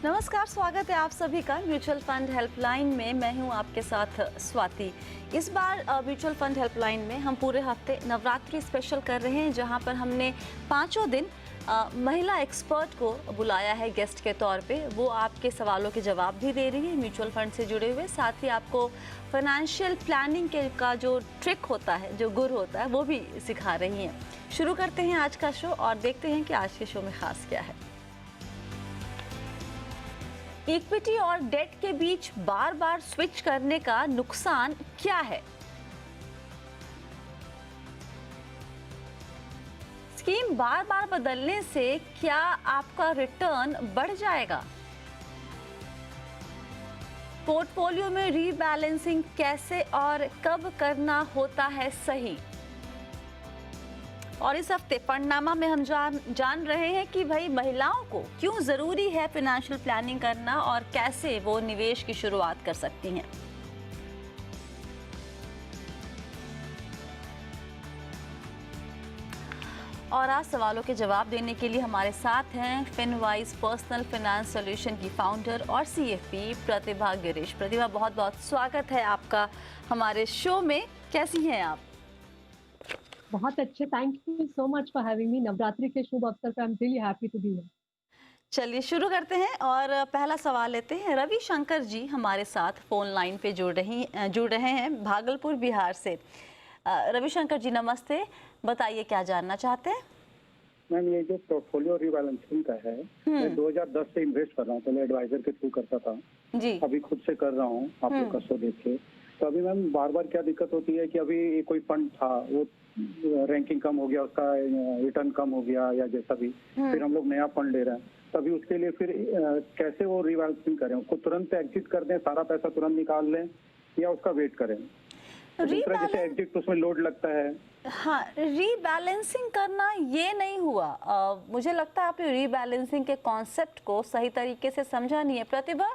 नमस्कार, स्वागत है आप सभी का म्यूचुअल फंड हेल्पलाइन में। मैं हूं आपके साथ स्वाति। इस बार म्यूचुअल फंड हेल्पलाइन में हम पूरे हफ्ते नवरात्रि स्पेशल कर रहे हैं, जहां पर हमने पाँचों दिन महिला एक्सपर्ट को बुलाया है गेस्ट के तौर पे। वो आपके सवालों के जवाब भी दे रही है म्यूचुअल फंड से जुड़े हुए, साथ ही आपको फाइनेंशियल प्लानिंग का जो ट्रिक होता है, जो गुर होता है, वो भी सिखा रही हैं। शुरू करते हैं आज का शो और देखते हैं कि आज के शो में खास क्या है। इक्विटी और डेट के बीच बार बार स्विच करने का नुकसान क्या है? स्कीम बार बार बदलने से क्या आपका रिटर्न बढ़ जाएगा? पोर्टफोलियो में रीबैलेंसिंग कैसे और कब करना होता है सही? और इस हफ्ते फंडनामा में हम जान रहे हैं कि भाई महिलाओं को क्यों ज़रूरी है फाइनेंशियल प्लानिंग करना और कैसे वो निवेश की शुरुआत कर सकती हैं। और आज सवालों के जवाब देने के लिए हमारे साथ हैं फिनवाइज पर्सनल फाइनेंस सॉल्यूशन की फाउंडर और सीएफपी प्रतिभा गिरीश। प्रतिभा, बहुत बहुत स्वागत है आपका हमारे शो में। कैसी हैं आप? बहुत अच्छे, thank you so much for having me. Navratri के शुभ अवसर पे I am really happy to be here. चलिए शुरू करते हैं और पहला सवाल लेते हैं। रवि शंकर जी हमारे साथ फोन लाइन पे जुड़ रहे हैं भागलपुर बिहार से। रवि शंकर जी नमस्ते, बताइए क्या जानना चाहते हैं? मैम, ये जो पोर्टफोलियो रीबैलेंसिंग का है, मैं 2010 से इन्वेस्ट कर रहा हूँ। पहले एडवाइजर के थ्रू करता था जी। अभी खुद से कर रहा हूँ आप लोग का शो देख के। तो अभी मैम बार बार क्या दिक्कत होती है कि अभी कोई फंड था, वो रैंकिंग कम हो गया, उसका रिटर्न कम हो गया या जैसा भी, फिर हम लोग नया फंड ले रहे हैं। तभी उसके लिए फिर कैसे वो रीबैलेंसिंग करें? उसको तुरंत एग्जिट कर दें, सारा पैसा तुरंत निकाल लें, या उसका वेट करें? दूसरा जैसे एग्जिट, उसमें लोड लगता है। हाँ, रीबैलेंसिंग करना ये नहीं हुआ। मुझे लगता है आपने रीबैलेंसिंग के कॉन्सेप्ट को सही तरीके से समझा नहीं है। प्रतिभा,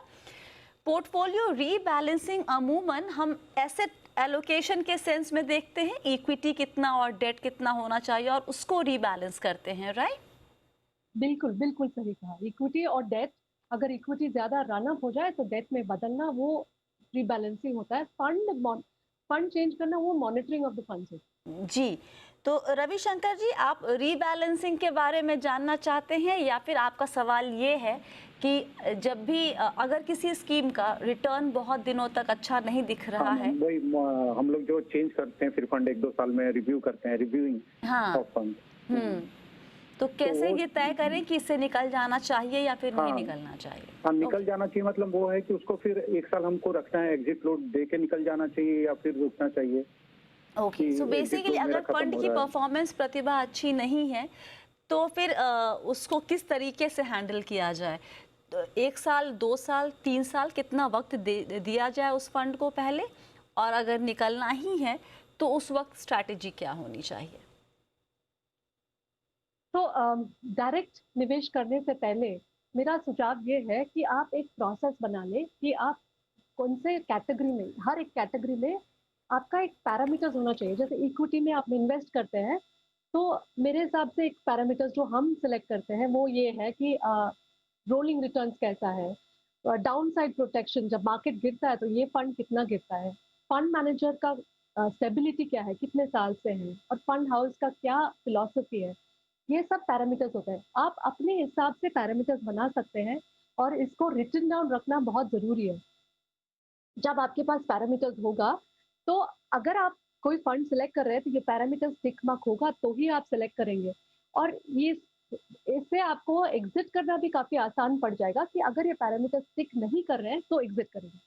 पोर्टफोलियो रीबैलेंसिंग अमूमन हम एसेट एलोकेशन के सेंस में देखते हैं, इक्विटी कितना और डेट कितना होना चाहिए और उसको रीबैलेंस करते हैं, राइट? बिल्कुल बिल्कुल सही कहा। इक्विटी और डेट, अगर इक्विटी ज्यादा रन अप हो जाए तो डेट में बदलना वो रीबैलेंसिंग होता है। फंड चेंज करना वो मॉनिटरिंग ऑफ द फंड्स है। जी, तो रविशंकर जी, आप रीबैलेंसिंग के बारे में जानना चाहते हैं या फिर आपका सवाल ये है कि जब भी अगर किसी स्कीम का रिटर्न बहुत दिनों तक अच्छा नहीं दिख रहा है? वही हम लोग जो चेंज करते हैं, फिर फंड 1-2 साल में रिव्यू करते हैं, रिव्यूइंग ऑफ फंड। तो कैसे ये तय करें कि इससे निकल जाना चाहिए या फिर नहीं निकलना चाहिए? हाँ, निकल जाना चाहिए। मतलब वो है कि उसको फिर 1 साल हमको रखना है, एग्जिट लोड दे के निकल जाना चाहिए या फिर रुकना चाहिए? ओके, सो बेसिकली अगर फंड की परफॉर्मेंस प्रतिभा अच्छी नहीं है तो फिर उसको किस तरीके से हैंडल किया जाए? तो 1 साल, 2 साल, 3 साल, कितना वक्त दिया जाए उस फंड को पहले? और अगर निकलना ही है तो उस वक्त स्ट्रैटेजी क्या होनी चाहिए? तो डायरेक्ट निवेश करने से पहले मेरा सुझाव ये है कि आप एक प्रोसेस बना लें कि आप कौन से कैटेगरी में, हर एक कैटेगरी में आपका एक पैरामीटर्स होना चाहिए। जैसे इक्विटी में आप इन्वेस्ट करते हैं तो मेरे हिसाब से एक पैरामीटर्स जो हम सिलेक्ट करते हैं वो ये है कि रोलिंग रिटर्न्स कैसा है, डाउन साइड प्रोटेक्शन, जब मार्केट गिरता है तो ये फंड कितना गिरता है, फंड मैनेजर का स्टेबिलिटी क्या है, कितने साल से है, और फंड हाउस का क्या फिलॉसफी है। ये सब पैरामीटर्स होते हैं। आप अपने हिसाब से पैरामीटर्स बना सकते हैं और इसको रिटन डाउन रखना बहुत ज़रूरी है। जब आपके पास पैरामीटर्स होगा तो अगर आप कोई फंड सिलेक्ट कर रहे हैं तो ये पैरामीटर्स टिक मार्क होगा तो ही आप सिलेक्ट करेंगे। और ये इससे आपको एग्जिट करना भी काफ़ी आसान पड़ जाएगा कि अगर ये पैरामीटर्स टिक नहीं कर रहे हैं तो एग्जिट करेंगे।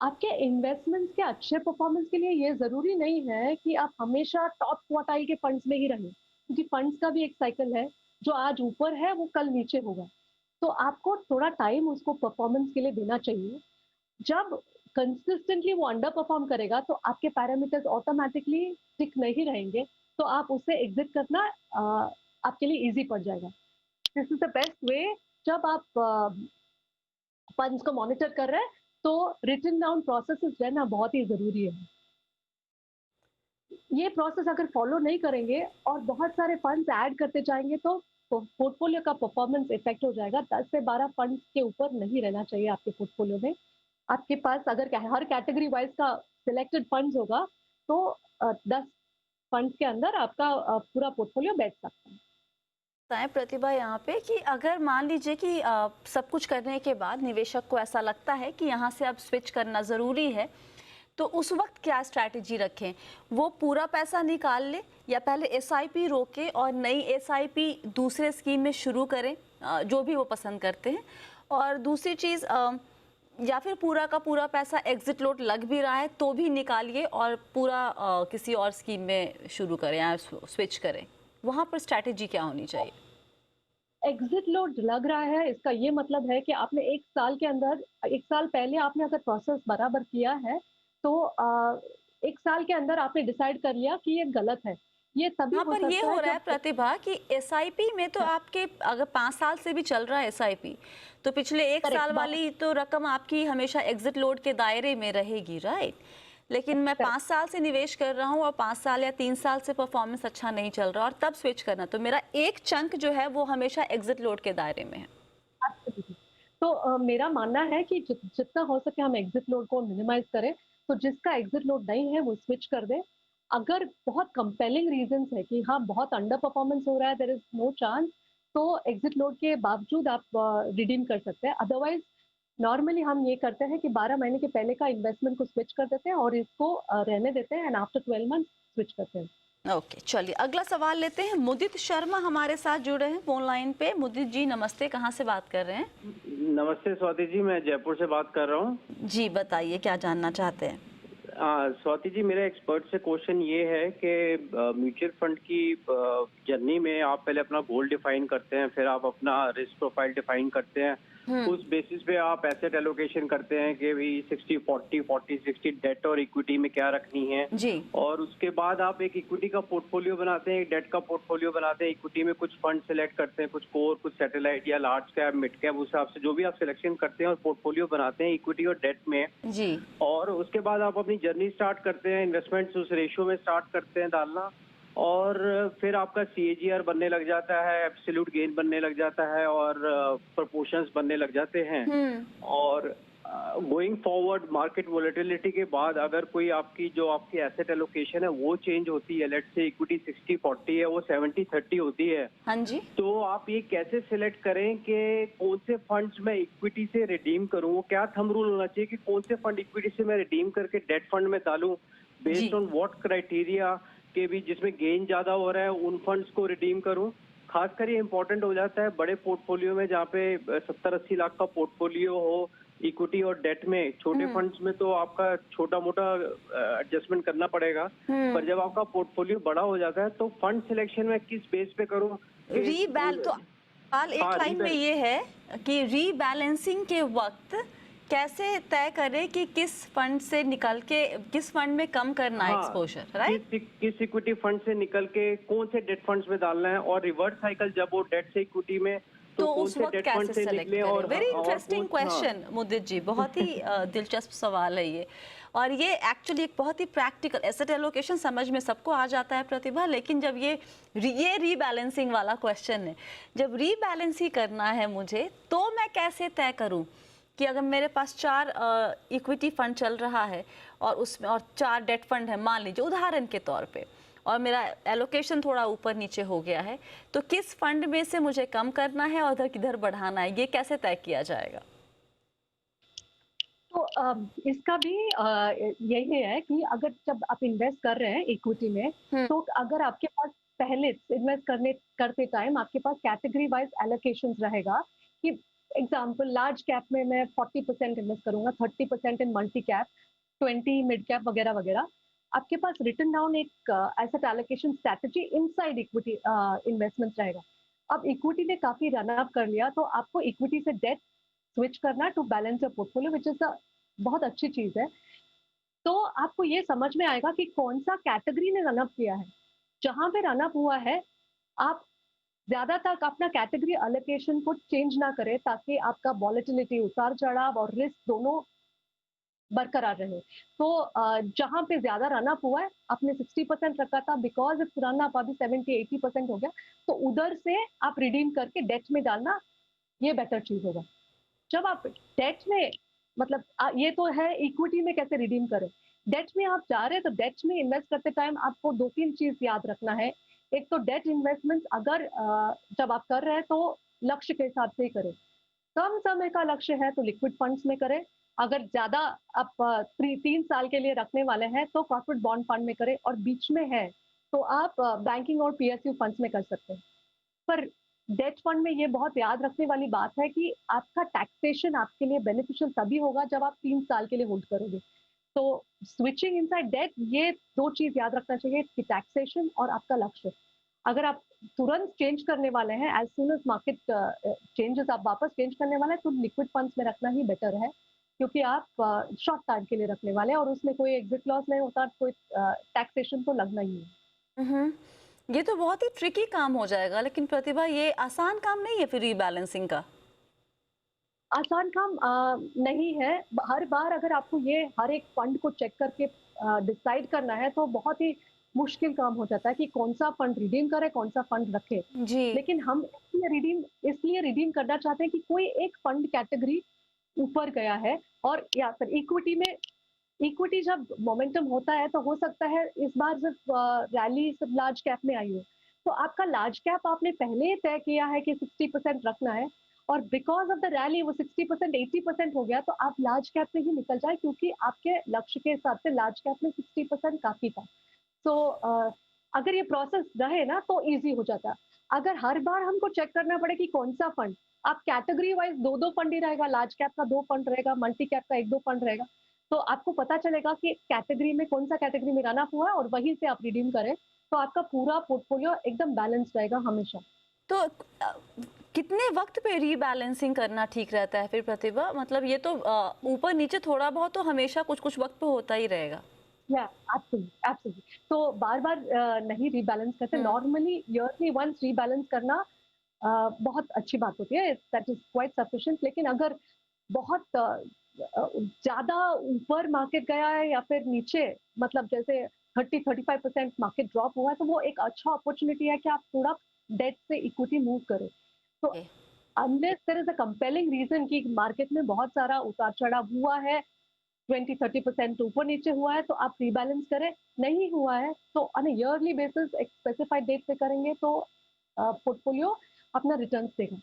आपके इन्वेस्टमेंट्स के अच्छे परफॉर्मेंस के लिए ये ज़रूरी नहीं है कि आप हमेशा टॉप क्वार्टाइल के फंड्स में ही रहें, क्योंकि फंड्स का भी एक साइकिल है, जो आज ऊपर है वो कल नीचे होगा। तो आपको थोड़ा टाइम उसको परफॉर्मेंस के लिए देना चाहिए। जब कंसिस्टेंटली वो अंडर परफॉर्म करेगा तो आपके पैरामीटर्स ऑटोमेटिकली टिक नहीं रहेंगे, तो आप उससे एग्जिट करना आपके लिए इजी पड़ जाएगा। This is the best way. जब आप फंड्स को मॉनिटर कर रहे हैं तो रिटन डाउन प्रोसेसेस रहना बहुत ही ज़रूरी है। ये प्रोसेस अगर फॉलो नहीं करेंगे और बहुत सारे फंड्स ऐड करते जाएंगे तो पोर्टफोलियो का परफॉर्मेंस इफेक्ट हो जाएगा। 10 से 12 फंड्स के ऊपर नहीं रहना चाहिए आपके पोर्टफोलियो में। आपके पास अगर हर कैटेगरी वाइज का सिलेक्टेड फंड्स होगा तो 10 फंड्स के अंदर आपका पूरा पोर्टफोलियो बैठ सकता है। बताएं प्रतिभा यहाँ पे कि अगर मान लीजिए कि सब कुछ करने के बाद निवेशक को ऐसा लगता है कि यहाँ से अब स्विच करना ज़रूरी है, तो उस वक्त क्या स्ट्रैटेजी रखें? वो पूरा पैसा निकाल ले या पहले एसआईपी रोके और नई एसआईपी दूसरे स्कीम में शुरू करें, जो भी वो पसंद करते हैं? और दूसरी चीज़, या फिर पूरा का पूरा पैसा एग्जिट लोड लग भी रहा है तो भी निकालिए और पूरा किसी और स्कीम में शुरू करें या स्विच करें, वहाँ पर स्ट्रैटेजी क्या होनी चाहिए? एग्जिट लोड लग रहा है, इसका ये मतलब है कि आपने 1 साल के अंदर 1 साल पहले आपने अगर प्रोसेस बराबर किया है, तो 1 साल के अंदर आपने डिसाइड कर लिया कि ये गलत है। ये तभी यहाँ हो पर ये सकता हो है रहा है जब प्रतिभा कि एसआईपी में तो आपके अगर 5 साल से भी चल रहा है एसआईपी, तो पिछले 1 करेक्ट साल वाली तो रकम आपकी हमेशा एग्जिट लोड के दायरे में रहेगी, राइट? लेकिन मैं 5 साल से निवेश कर रहा हूँ और 5 साल या 3 साल से परफॉर्मेंस अच्छा नहीं चल रहा और तब स्विच करना, तो मेरा एक चंक जो है वो हमेशा एग्जिट लोड के दायरे में है। Absolutely. तो मेरा मानना है कि जितना हो सके हम एग्जिट लोड को मिनिमाइज करें। तो जिसका एग्जिट लोड नहीं है वो स्विच कर दे। अगर बहुत कंपेलिंग रीजंस है कि हाँ बहुत अंडर परफॉर्मेंस हो रहा है, देयर इज नो चांस, तो एग्जिट लोड के बावजूद आप रिडीम कर सकते हैं। अदरवाइज नॉर्मली हम ये करते हैं कि 12 महीने के पहले का इन्वेस्टमेंट को स्विच कर देते हैं और इसको रहने देते हैं एंड आफ्टर 12 मंथ स्विच करते हैं। ओके, चलिए अगला सवाल लेते हैं। मुदित शर्मा हमारे साथ जुड़े हैं फोन लाइन पे। मुदित जी नमस्ते, कहाँ से बात कर रहे हैं? नमस्ते स्वाति जी, मैं जयपुर से बात कर रहा हूँ। जी बताइए, क्या जानना चाहते हैं? स्वाति जी, मेरे एक्सपर्ट से क्वेश्चन ये है कि म्यूचुअल फंड की जर्नी में आप पहले अपना गोल डिफाइन करते हैं, फिर आप अपना रिस्क प्रोफाइल डिफाइन करते हैं। उस बेसिस पे आप एसेट एलोकेशन करते हैं कि भाई 60-40, 40-60 डेट और इक्विटी में क्या रखनी है जी। और उसके बाद आप एक इक्विटी का पोर्टफोलियो बनाते हैं, एक डेट का पोर्टफोलियो बनाते हैं। इक्विटी में कुछ फंड सेलेक्ट करते हैं, कुछ कोर, कुछ सैटेलाइट या लार्ज कैप, मिड कैप, उस हिसाब से जो भी आप सिलेक्शन करते हैं और पोर्टफोलियो बनाते हैं इक्विटी और डेट में। जी। और उसके बाद आप अपनी जर्नी स्टार्ट करते हैं, इन्वेस्टमेंट्स उस रेशियो में स्टार्ट करते हैं डालना और फिर आपका सीएजीआर बनने लग जाता है, एब्सोल्यूट गेन बनने लग जाता है और प्रोपोर्शंस बनने लग जाते हैं। और गोइंग फॉरवर्ड मार्केट वोलेटिलिटी के बाद अगर कोई आपकी एसेट एलोकेशन है वो चेंज होती है, लेट्स से इक्विटी 60-40 है वो 70-30 होती है, हाँ जी। तो आप ये कैसे सिलेक्ट करें कि कौन से फंड्स मैं इक्विटी से रिडीम करूं? वो क्या थंब रूल होना चाहिए कि कौन से फंड इक्विटी से मैं रिडीम करके डेट फंड में डालूं? बेस्ड ऑन व्हाट क्राइटेरिया के भी जिसमें गेन ज्यादा हो रहा है उन फंड्स को रिडीम करूं? खासकर ये इंपॉर्टेंट हो जाता है बड़े पोर्टफोलियो में जहाँ पे 70-80 लाख का पोर्टफोलियो हो इक्विटी और डेट में। छोटे फंड्स में तो आपका छोटा मोटा एडजस्टमेंट करना पड़ेगा, पर जब आपका पोर्टफोलियो बड़ा हो जाता है तो फंड सिलेक्शन में किस बेस पे करूं? तो एक लाइन में ये है कि रीबैलेंसिंग के वक्त कैसे तय करें कि किस फंड से निकल के किस फंड में कम करना है एक्सपोजर, राइट? किस इक्विटी फंड से निकल के कौन से डेट फंड्स में डालना है और रिवर्स साइकिल जब वो डेट से इक्विटी में तो उस वक्त कैसे सेलेक्ट करें? वेरी इंटरेस्टिंग क्वेश्चन मुदित जी, बहुत ही दिलचस्प सवाल है ये। और ये एक्चुअली एक बहुत ही प्रैक्टिकल एसेट एलोकेशन समझ में सबको आ जाता है प्रतिभा, लेकिन जब ये रीबैलेंसिंग वाला क्वेश्चन है, जब रीबैलेंस ही करना है मुझे, तो मैं कैसे तय करूं कि अगर मेरे पास 4 इक्विटी फंड चल रहा है और उसमें और 4 डेट फंड है, मान लीजिए उदाहरण के तौर पे, और मेरा एलोकेशन थोड़ा ऊपर नीचे हो गया है, तो किस फंड में से मुझे कम करना है और उधर किधर बढ़ाना है, ये कैसे तय किया जाएगा? तो इसका भी यही है कि अगर जब आप इन्वेस्ट कर रहे हैं इक्विटी में, तो अगर आपके पास पहले इन्वेस्ट करते टाइम आपके पास कैटेगरी वाइज एलोकेशंस रहेगा कि एग्जांपल लार्ज कैप में मैं 40% इन्वेस्ट करूंगा, 30% इन मल्टी कैप, 20 मिड कैप वगैरह वगैरह। आपके पास रिटन डाउन एक asset allocation strategy inside equity investment रहेगा। अब इक्विटी ने काफी रन अप कर लिया तो आपको इक्विटी से डेट स्विच करना to balance your portfolio, which is बहुत अच्छी चीज है। तो आपको ये समझ में आएगा कि कौन सा कैटेगरी ने रन अप किया है। जहां पे रन अप हुआ है आप ज्यादातर अपना कैटेगरी एलोकेशन को चेंज ना करें ताकि आपका वॉलेटिलिटी, उतार चढ़ाव और रिस्क दोनों बरकरार रहे। तो जहाँ पे ज़्यादा रन अप हुआ है, आपने 60% रखा था, बिकॉज़ इट्स रन अप अभी 70-80% हो गया, तो उधर से आप रिडीम करके डेट में डालना, ये बेटर चीज़ होगा। जब आप डेट में मतलब ये तो है इक्विटी में कैसे रिडीम करें। डेट में आप जा रहे हैं तो डेट में इन्वेस्ट करते टाइम आपको 2-3 चीज़ याद रखना है। एक तो डेट इन्वेस्टमेंट्स अगर जब आप कर रहे हैं तो लक्ष्य के हिसाब से ही करें। कम समय का लक्ष्य है तो लिक्विड फंड्स में करें। अगर ज़्यादा आप 3 साल के लिए रखने वाले हैं तो कॉर्पोरेट बॉन्ड फंड में करें, और बीच में है तो आप बैंकिंग और पीएसयू फंड्स में कर सकते हैं। पर डेट फंड में ये बहुत याद रखने वाली बात है कि आपका टैक्सेशन आपके लिए बेनिफिशियल तभी होगा जब आप 3 साल के लिए होल्ड करोगे। तो स्विचिंग इनसाइड डेट, ये 2 चीज़ याद रखना चाहिए कि टैक्सेशन और आपका लक्ष्य। अगर आप तुरंत चेंज करने वाले हैं, as soon as market changes आप वापस चेंज करने वाले हैं, तो लिक्विड फंड्स में रखना ही बेटर है, क्योंकि आप शॉर्ट टाइम के लिए रखने वाले हैं और उसमें कोई एग्जिट लॉस नहीं होता, कोई टैक्सेशन तो लगना ही है। ये तो बहुत ही ट्रिकी काम हो जाएगा, लेकिन प्रतिभा ये आसान काम नहीं है फिर रीबैलेंसिंग का। आसान काम नहीं है। हर बार अगर आपको ये हर एक फंड को चेक करके डिसाइड करना है तो बहुत ही मुश्किल काम हो जाता है कि कौन सा फंड रिडीम करे, कौन सा फंड रखे। जी। लेकिन हम इसलिए रिडीम करना चाहते हैं कि कोई एक फंड कैटेगरी ऊपर गया है, और या फिर इक्विटी जब मोमेंटम होता है तो हो सकता है इस बार सिर्फ रैली सिर्फ लार्ज कैप में आई हो, तो आपका लार्ज कैप आपने पहले ही तय किया है कि 60% रखना है, और बिकॉज ऑफ द रैली वो 60% 80% हो गया, तो आप लार्ज कैप में ही निकल जाए, क्योंकि आपके लक्ष्य के हिसाब से लार्ज कैप में 60% काफी था। तो अगर ये प्रोसेस रहे ना तो इजी हो जाता है। अगर हर बार हमको चेक करना पड़े कि कौन सा फंड, आप कैटेगरी वाइज 2-2 फंड ही रहेगा, लार्ज कैप का 2 फंड रहेगा, मल्टी कैप का 1-2 फंड रहेगा, तो आपको पता चलेगा कि कैटेगरी में कौन सा कैटेगरी में रन अप हुआ है और वहीं से आप रिडीम करें, तो आपका पूरा पोर्टफोलियो एकदम बैलेंस्ड रहेगा हमेशा। तो कितने वक्त पे रीबैलेंसिंग करना ठीक रहता है फिर प्रतिभा? मतलब ये तो ऊपर नीचे थोड़ा बहुत तो हमेशा कुछ कुछ वक्त पे होता ही रहेगा। या एब्सोल्युटली एब्सोल्युटली, तो बार-बार नहीं रीबैलेंस करते, नॉर्मली ईयरली वंस रीबैलेंस करना बहुत अच्छी बात होती है, दैट इज क्वाइट सफिशिएंट। लेकिन अगर बहुत ज़्यादा ऊपर मार्केट गया है या फिर नीचे, मतलब जैसे 30-35% मार्केट ड्रॉप हुआ है, तो वो एक अच्छा अपॉर्चुनिटी है कि आप थोड़ा डेट से इक्विटी मूव करें। तो okay. Unless there is a compelling reason कि मार्केट में बहुत सारा उतार चढ़ाव हुआ है, 20-30% ऊपर नीचे हुआ है, तो आप रीबैलेंस करें। नहीं हुआ है तो ऑन अ ईयरली बेसिस एक स्पेसिफाइड डेट पे करेंगे तो पोर्टफोलियो अपना रिटर्न्स देगा।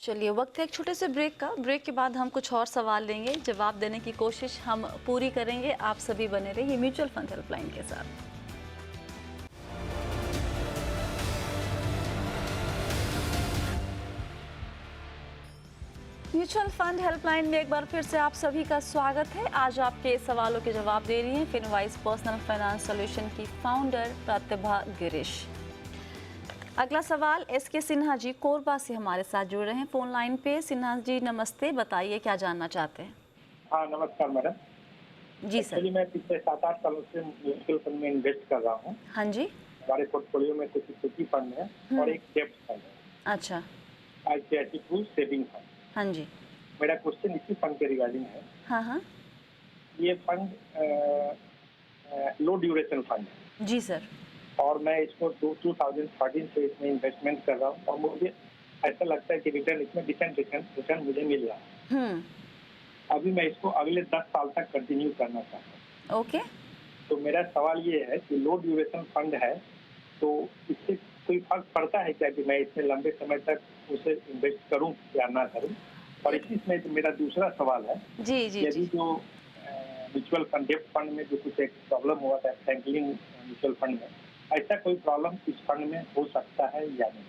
चलिए, वक्त है एक छोटे से ब्रेक का। ब्रेक के बाद हम कुछ और सवाल लेंगे, जवाब देने की कोशिश हम पूरी करेंगे। आप सभी बने रहिए म्यूचुअल फंड हेल्पलाइन के साथ। म्यूचुअल फंड हेल्पलाइन में एक बार फिर से आप सभी का स्वागत है। आज आपके सवालों के जवाब दे रही हैं फिनवाइज पर्सनल फाइनेंस सॉल्यूशन की फाउंडर प्रतिभा गिरीश। अगला सवाल एस.के. सिन्हा जी कोरबा से हमारे साथ जुड़ रहे हैं फोन लाइन पे। सिन्हा जी नमस्ते, बताइए क्या जानना चाहते हैं। हाँ नमस्कार मैडम। जी सर। एक्चुअली मैं पिछले 7-8 सालों से म्यूचुअल फंड में इन्वेस्ट कर रहा हूँ। हाँ जी। हमारे पोर्टफोलियो में कुछ इक्विटी फंड है और एक डेब्ट फंड है। अच्छा। ICICI Pru saving fund. हाँ जी। मेरा क्वेश्चन इसी फंड के रिगार्डिंग है। हाँ हाँ। ये फंड लो ड्यूरेशन फंड है। जी सर। और मैं इसको 2013 से इसमें इन्वेस्टमेंट कर रहा हूँ और मुझे ऐसा लगता है कि रिटर्न इसमें डिसेंट रिटर्न मुझे मिल रहा है। अभी मैं इसको अगले 10 साल तक कंटिन्यू करना चाहता हूँ। ओके। तो मेरा सवाल ये है कि लो ड्यूरेशन फंड है तो इससे कोई फर्क पड़ता है क्या कि मैं इसमें लंबे समय तक उसे इन्वेस्ट करूं या ना करूं? और इसी में मेरा दूसरा सवाल है, जी जी यदि जी। जो म्यूचुअल फंड डेब्ट फंड में जो कुछ एक प्रॉब्लम हुआ था फ्रैंकलिन म्यूचुअल फंड में, ऐसा कोई प्रॉब्लम इस फंड में हो सकता है या नहीं?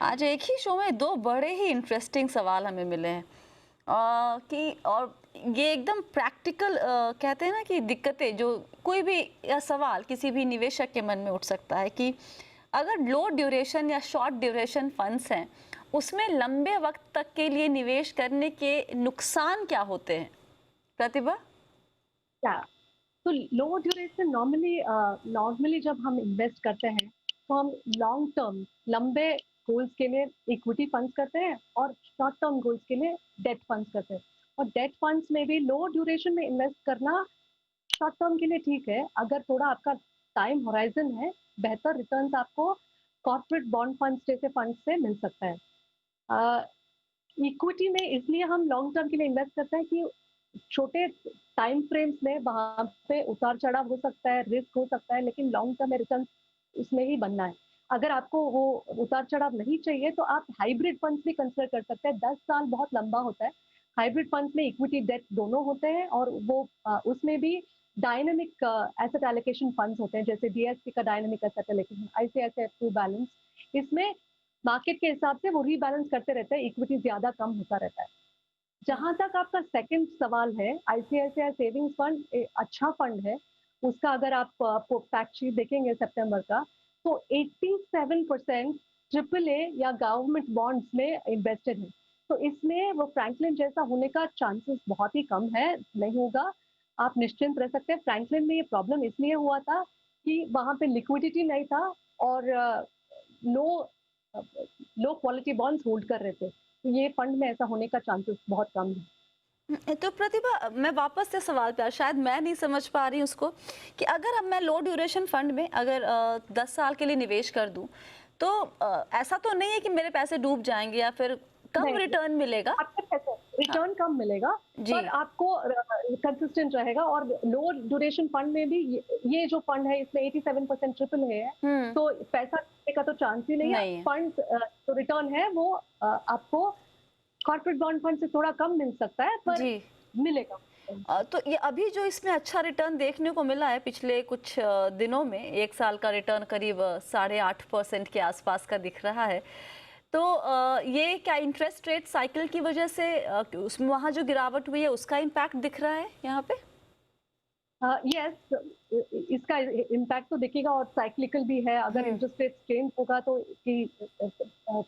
आज एक ही शो में दो बड़े ही इंटरेस्टिंग सवाल हमें मिले हैं कि और ये एकदम प्रैक्टिकल कहते हैं ना कि दिक्कतें जो कोई भी या सवाल किसी भी निवेशक के मन में उठ सकता है कि अगर लो ड्यूरेशन या शॉर्ट ड्यूरेशन फंड्स हैं उसमें लंबे वक्त तक के लिए निवेश करने के नुकसान क्या होते हैं? प्रतिभा। क्या तो लो ड्यूरेशन नॉर्मली जब हम इन्वेस्ट करते हैं तो हम लॉन्ग टर्म लंबे गोल्स के लिए इक्विटी फंड्स करते हैं और शॉर्ट टर्म गोल्स के लिए डेट फंड्स करते हैं। और डेट फंड्स में भी लो ड्यूरेशन में इन्वेस्ट करना शॉर्ट टर्म के लिए ठीक है। अगर थोड़ा आपका टाइम होराइजन है, बेहतर रिटर्न्स आपको कॉर्पोरेट बॉन्ड फंड्स जैसे फंड से मिल सकता है। इक्विटी में इसलिए हम लॉन्ग टर्म के लिए इन्वेस्ट करते हैं कि छोटे टाइम फ्रेम्स में वहां पे उतार चढ़ाव हो सकता है, रिस्क हो सकता है, लेकिन लॉन्ग टर्म में रिटर्न उसमें ही बनना है। अगर आपको वो उतार चढ़ाव नहीं चाहिए तो आप हाइब्रिड फंड्स भी कंसिडर कर सकते हैं। 10 साल बहुत लंबा होता है। हाइब्रिड फंड्स में इक्विटी डेट दोनों होते हैं और वो उसमें भी डायनेमिक एसेट एलोकेशन फंड्स होते हैं, जैसे डीएसपी का dynamic asset allocation, ICICI true balance. इसमें मार्केट के हिसाब से वो रीबैलेंस करते रहते हैं, इक्विटी ज्यादा कम होता रहता है। जहां तक आपका सेकंड सवाल है, आईसीआईसीआई सेविंग्स फंड अच्छा फंड है। उसका अगर आपको फैक्ट शीट देखेंगे सितंबर का, तो 87% ट्रिपल ए या गवर्नमेंट बॉन्ड्स में इन्वेस्टेड है। तो इसमें वो फ्रैंकलिन जैसा होने का चांसेस बहुत ही कम है, नहीं होगा। आप निश्चिंत रह सकते हैं। फ्रैंकलिन में ये प्रॉब्लम इसलिए हुआ था कि वहां पे लिक्विडिटी नहीं था और लो लो क्वालिटी बॉन्ड्स होल्ड कर रहे थे। तो ये फंड में ऐसा होने का चांसेस बहुत कम है। तो प्रतिभा, मैं वापस से सवाल पे शायद मैं नहीं समझ पा रही हूँ उसको, कि अगर अब मैं लो ड्यूरेशन फंड में अगर 10 साल के लिए निवेश कर दूं, तो ऐसा तो नहीं है कि मेरे पैसे डूब जाएंगे या फिर कम रिटर्न मिलेगा? आपके पैसे रिटर्न कम मिलेगा, पर आपको कंसिस्टेंट रहेगा। और लो ड्यूरेशन फंड में भी ये जो फंड है इसमें 87% ट्रिपल है, तो पैसा का तो चांस ही नहीं है। फंड जो रिटर्न है वो आपको कॉर्पोरेट बॉन्ड फंड से थोड़ा कम मिल सकता है, पर मिलेगा। तो ये अभी जो इसमें अच्छा रिटर्न देखने को मिला है पिछले कुछ दिनों में, 1 साल का रिटर्न करीब 8.5% के आसपास का दिख रहा है। तो ये क्या इंटरेस्ट रेट साइकिल की वजह से उसमें वहाँ जो गिरावट हुई है उसका इम्पैक्ट दिख रहा है यहाँ पे? यस, इसका इम्पैक्ट तो दिखेगा और साइक्लिकल भी है। अगर इंटरेस्ट रेट चेंज होगा तो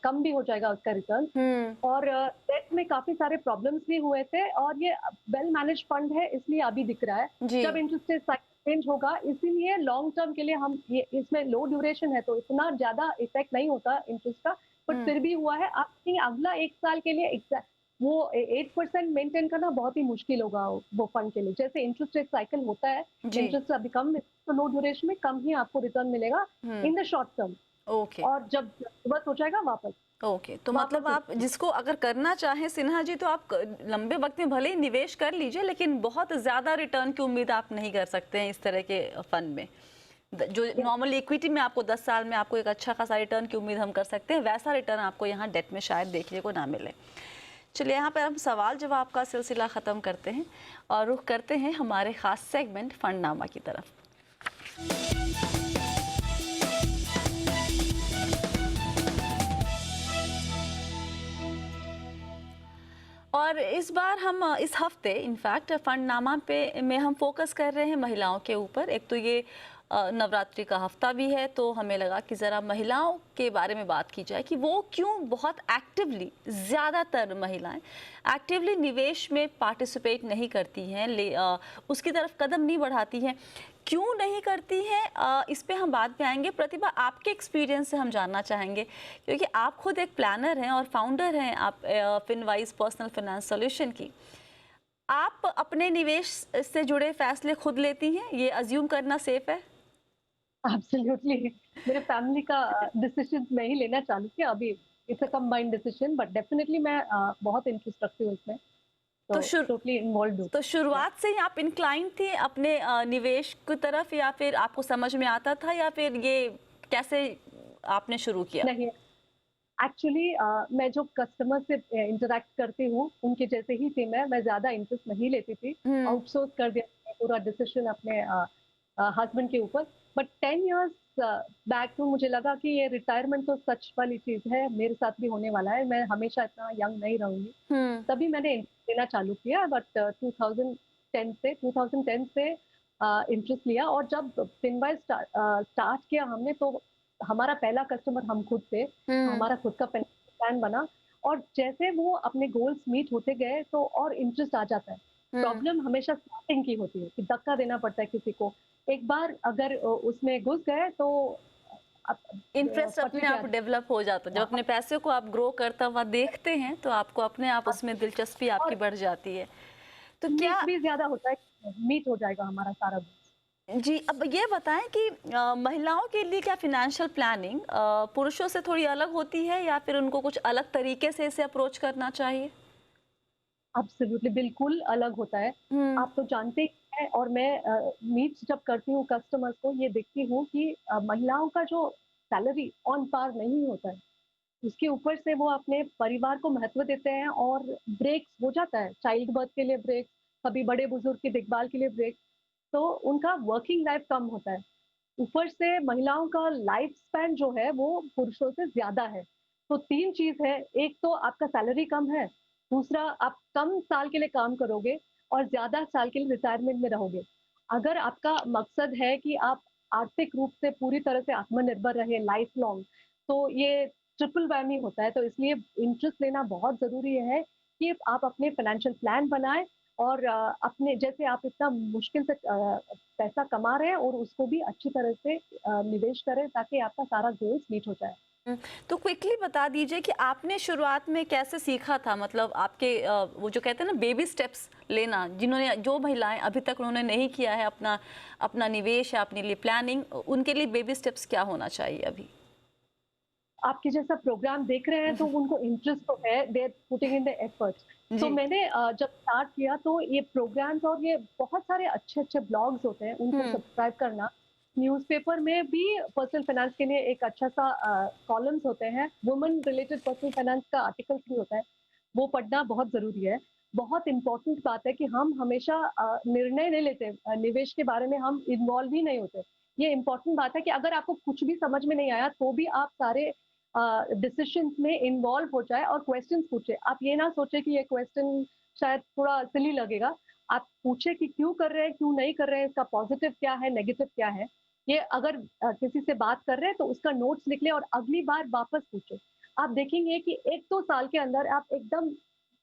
कम भी हो जाएगा उसका रिटर्न। और डेट में काफी सारे प्रॉब्लम्स भी हुए थे और ये वेल मैनेज फंड है, इसलिए अभी दिख रहा है। जब इंटरेस्ट रेट चेंज होगा, इसीलिए लॉन्ग टर्म के लिए हम ये इसमें लो ड्यूरेशन है तो इतना ज्यादा इफेक्ट नहीं होता इंटरेस्ट का, बट फिर भी हुआ है। आपकी अगला 1 साल के लिए वो 8% मेंटेन करना बहुत ही मुश्किल होगा वो फंड के लिए। जैसे इंटरेस्ट रेट साइकिल होता है, इंटरेस्ट अभी कम, तो लो ड्यूरेशन में कम ही आपको रिटर्न मिलेगा in the short term. Okay, और जब बस हो जाएगा वापस। ओके, तो मतलब आप जिसको अगर करना चाहें सिन्हा जी, तो आप लंबे वक्त में भले ही निवेश कर लीजिए, लेकिन बहुत ज्यादा रिटर्न की उम्मीद आप नहीं कर सकते हैं इस तरह के फंड में। जो नॉर्मल इक्विटी में आपको 10 साल में आपको एक अच्छा खासा रिटर्न की उम्मीद हम कर सकते हैं, वैसा रिटर्न आपको यहाँ डेट में शायद देखने को ना मिले। चलिए, यहाँ पर हम सवाल जवाब का सिलसिला ख़त्म करते हैं और रुख करते हैं हमारे ख़ास सेगमेंट फंडनामा की तरफ। और इस बार हम इस हफ्ते इनफैक्ट फंडनामा पे में हम फोकस कर रहे हैं महिलाओं के ऊपर। एक तो ये नवरात्रि का हफ्ता भी है, तो हमें लगा कि ज़रा महिलाओं के बारे में बात की जाए कि वो क्यों बहुत एक्टिवली, ज़्यादातर महिलाएं एक्टिवली निवेश में पार्टिसिपेट नहीं करती हैं, उसकी तरफ कदम नहीं बढ़ाती हैं। क्यों नहीं करती हैं, इस पे हम बाद में आएंगे। प्रतिभा, आपके एक्सपीरियंस से हम जानना चाहेंगे, क्योंकि आप खुद एक प्लानर हैं और फाउंडर हैं आप फिनवाइज पर्सनल फाइनेंस सॉल्यूशन की। आप अपने निवेश से जुड़े फैसले खुद लेती हैं, ये अज्यूम करना सेफ है? एब्सोल्युटली, मेरे फैमिली का डिसीजन मैं ही लेना चालू किया अभी। It's a combined decision, but definitely मैं बहुत इंटरेस्ट रखती हूँ इसमें, तो टोटली इन्वॉल्व हूँ। तो शुरुआत से ही आप इंक्लाइन थी अपने निवेश की तरफ, या फिर आपको समझ में आता था, या फिर ये कैसे आपने शुरू किया? नहीं, एक्चुअली मैं जो कस्टमर से इंटरेक्ट करती हूँ उनके जैसे ही थी मैं ज़्यादा इंटरेस्ट नहीं लेती थी। आउटसोर्स कर दिया पूरा डिसीजन अपने हस्बैंड के ऊपर। बट 10 इयर्स बैक तो मुझे लगा कि ये रिटायरमेंट तो सच वाली चीज है, मेरे साथ भी होने वाला है, मैं हमेशा इतना यंग नहीं रहूंगी। तभी मैंने इंटरेस्ट लेना चालू किया। बट 2010 से इंटरेस्ट लिया, और जब फिनवाइज स्टार्ट किया हमने, तो हमारा पहला कस्टमर हम खुद थे। हमारा खुद का प्लान बना, और जैसे वो अपने गोल्स मीट होते गए तो और इंटरेस्ट आ जाता है। प्रॉब्लम हमेशा स्टार्टिंग की होती है कि धक्का देना पड़ता है किसी को। एक बार अगर उसमें घुस गए तो इंटरेस्ट अपने आप डेवलप हो जाता है। जब अपने पैसे को आप ग्रो करता हुआ देखते हैं तो आपको अपने आप उसमें दिलचस्पी आपकी बढ़ जाती है। तो क्या भी ज्यादा होता है, मीट हो जाएगा हमारा सारा गोल। जी, अब ये बताएं कि महिलाओं के लिए क्या फाइनेंशियल प्लानिंग पुरुषों से थोड़ी अलग होती है या फिर उनको कुछ अलग तरीके से इसे अप्रोच करना चाहिए? एब्सोल्युटली, बिल्कुल अलग होता है। आप तो जानते ही हैं, और मैं मीट्स जब करती हूँ कस्टमर्स को, ये देखती हूँ कि महिलाओं का जो सैलरी ऑन पार नहीं होता है, उसके ऊपर से वो अपने परिवार को महत्व देते हैं, और ब्रेक्स हो जाता है, चाइल्ड बर्थ के लिए ब्रेक, कभी बड़े बुजुर्ग की देखभाल के लिए ब्रेक, तो उनका वर्किंग लाइफ कम होता है। ऊपर से महिलाओं का लाइफ स्पैन जो है वो पुरुषों से ज्यादा है। तो 3 चीज़ है, एक तो आपका सैलरी कम है, दूसरा आप कम साल के लिए काम करोगे और ज़्यादा साल के लिए रिटायरमेंट में रहोगे। अगर आपका मकसद है कि आप आर्थिक रूप से पूरी तरह से आत्मनिर्भर रहे लाइफ लॉन्ग, तो ये ट्रिपल वैमी होता है। तो इसलिए इंटरेस्ट लेना बहुत ज़रूरी है कि आप अपने फाइनेंशियल प्लान बनाएँ, और अपने जैसे आप इतना मुश्किल से पैसा कमा रहे हैं, और उसको भी अच्छी तरह से निवेश करें ताकि आपका सारा गोल्स मीट हो जाए। तो क्विकली बता दीजिए कि आपने शुरुआत में कैसे सीखा था? मतलब आपके वो जो कहते हैं ना बेबी स्टेप्स लेना, जिन्होंने जो महिलाएं अभी तक उन्होंने नहीं किया है अपना अपना निवेश या अपने लिए प्लानिंग, उनके लिए बेबी स्टेप्स क्या होना चाहिए अभी? आपके जैसा प्रोग्राम देख रहे हैं तो उनको इंटरेस्ट तो है, they are putting in the efforts. तो मैंने जब स्टार्ट किया तो ये प्रोग्राम्स और ये बहुत सारे अच्छे-अच्छे ब्लॉग्स होते हैं, उनको सब्सक्राइब करना। न्यूज़पेपर में भी पर्सनल फाइनेंस के लिए एक अच्छा सा कॉलम्स होते हैं, वुमेन रिलेटेड पर्सनल फाइनेंस का आर्टिकल्स भी होता है, वो पढ़ना बहुत ज़रूरी है। बहुत इम्पोर्टेंट बात है कि हम हमेशा निर्णय नहीं लेते, निवेश के बारे में हम इन्वॉल्व ही नहीं होते। ये इम्पोर्टेंट बात है कि अगर आपको कुछ भी समझ में नहीं आया तो भी आप सारे डिसीजंस में इन्वॉल्व हो जाए और क्वेश्चंस पूछे। आप ये ना सोचे कि ये क्वेश्चन शायद थोड़ा सिली लगेगा। आप पूछे कि क्यों कर रहे हैं, क्यों नहीं कर रहे हैं, इसका पॉजिटिव क्या है, नेगेटिव क्या है। ये अगर किसी से बात कर रहे हैं तो उसका नोट्स लिख लें और अगली बार वापस पूछे। आप देखेंगे कि 1-2 साल के अंदर आप एकदम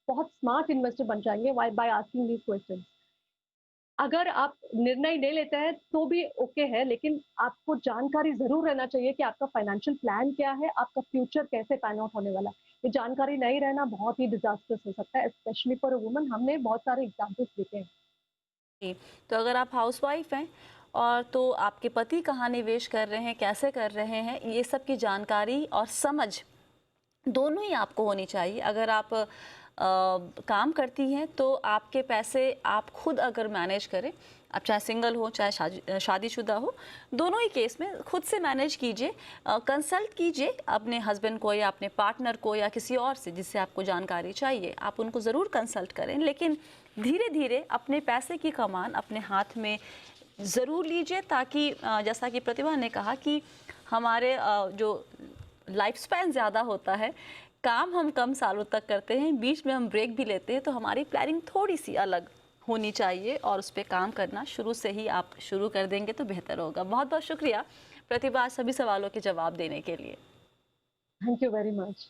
बहुत स्मार्ट इन्वेस्टर बन जाएंगे बाय आस्किंग दीज क्वेश्चंस। अगर आप निर्णय ले लेते हैं तो भी ओके है, लेकिन आपको जानकारी ज़रूर रहना चाहिए कि आपका फाइनेंशियल प्लान क्या है, आपका फ्यूचर कैसे पैन आउट होने वाला है। ये जानकारी नहीं रहना बहुत ही डिज़ास्टर्स हो सकता है, स्पेशली फॉर अ वुमन। हमने बहुत सारे एग्जांपल्स देखे हैं। जी, तो अगर आप हाउसवाइफ हैं और तो आपके पति कहाँ निवेश कर रहे हैं, कैसे कर रहे हैं, ये सब की जानकारी और समझ दोनों ही आपको होनी चाहिए। अगर आप काम करती हैं तो आपके पैसे आप खुद अगर मैनेज करें, आप चाहे सिंगल हो चाहे शादीशुदा हो, दोनों ही केस में खुद से मैनेज कीजिए। कंसल्ट कीजिए अपने हस्बैंड को या अपने पार्टनर को या किसी और से जिससे आपको जानकारी चाहिए, आप उनको ज़रूर कंसल्ट करें, लेकिन धीरे धीरे अपने पैसे की कमान अपने हाथ में ज़रूर लीजिए, ताकि जैसा कि प्रतिभा ने कहा कि हमारे जो लाइफ स्पैन ज़्यादा होता है, काम हम कम सालों तक करते हैं, बीच में हम ब्रेक भी लेते हैं, तो हमारी प्लानिंग थोड़ी सी अलग होनी चाहिए और उस पर काम करना शुरू से ही आप शुरू कर देंगे तो बेहतर होगा। बहुत बहुत शुक्रिया प्रतिभा सभी सवालों के जवाब देने के लिए। Thank you very much.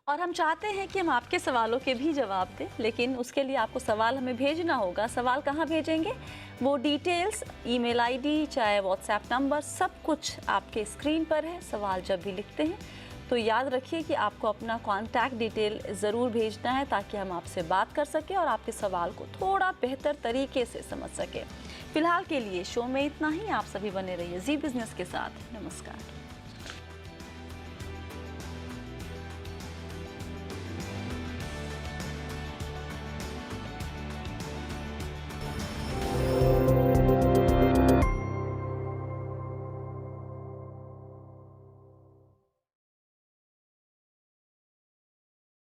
और हम चाहते हैं कि हम आपके सवालों के भी जवाब दें, लेकिन उसके लिए आपको सवाल हमें भेजना होगा। सवाल कहाँ भेजेंगे? वो डिटेल्स, ईमेल आईडी, चाहे व्हाट्सएप नंबर, सब कुछ आपके स्क्रीन पर है। सवाल जब भी लिखते हैं तो याद रखिए कि आपको अपना कॉन्टैक्ट डिटेल ज़रूर भेजना है, ताकि हम आपसे बात कर सकें और आपके सवाल को थोड़ा बेहतर तरीके से समझ सकें। फिलहाल के लिए शो में इतना ही। आप सभी बने रहिए जी बिज़नेस के साथ। नमस्कार।